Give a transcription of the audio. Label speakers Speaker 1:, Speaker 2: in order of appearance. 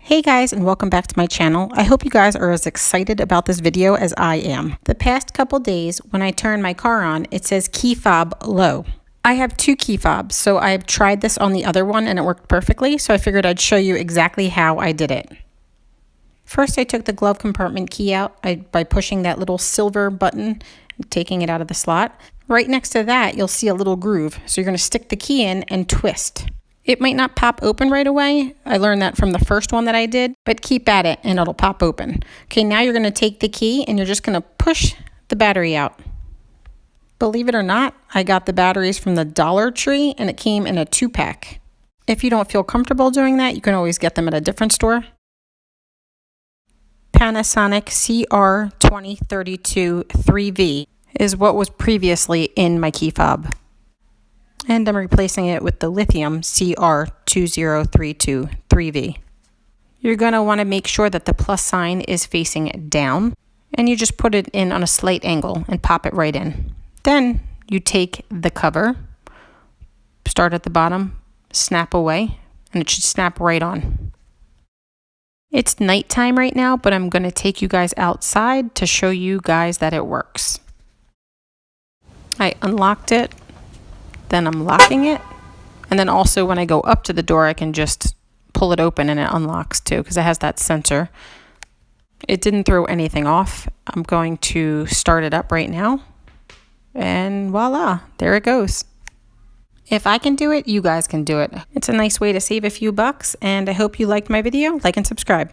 Speaker 1: Hey guys, and welcome back to my channel. I hope you guys are as excited about this video as I am. The past couple days when I turn my car on, it says key fob low. I have two key fobs, so I've tried this on the other one and it worked perfectly, so I figured I'd show you exactly how I did it. First, I took the glove compartment key out by pushing that little silver button, taking it out of the slot. Right next to that, you'll see a little groove, so you're going to stick the key in and twist. It might not pop open right away. I learned that from the first one that I did, but keep at it and it'll pop open. Okay, now you're going to take the key and you're just going to push the battery out. Believe it or not, I got the batteries from the Dollar Tree and it came in a 2-pack. If you don't feel comfortable doing that, you can always get them at a different store. Panasonic CR2032 3V is what was previously in my key fob. And I'm replacing it with the lithium CR2032 3V. You're going to want to make sure that the plus sign is facing down, and you just put it in on a slight angle and pop it right in. Then you take the cover, start at the bottom, snap away, and it should snap right on. It's nighttime right now, but I'm going to take you guys outside to show you guys that it works. I unlocked it. Then I'm locking it, and then also when I go up to the door I can just pull it open and it unlocks too because it has that sensor. It didn't throw anything off. I'm going to start it up right now, and voila, there it goes. If I can do it, you guys can do it. It's a nice way to save a few bucks, and I hope you liked my video. Like and subscribe.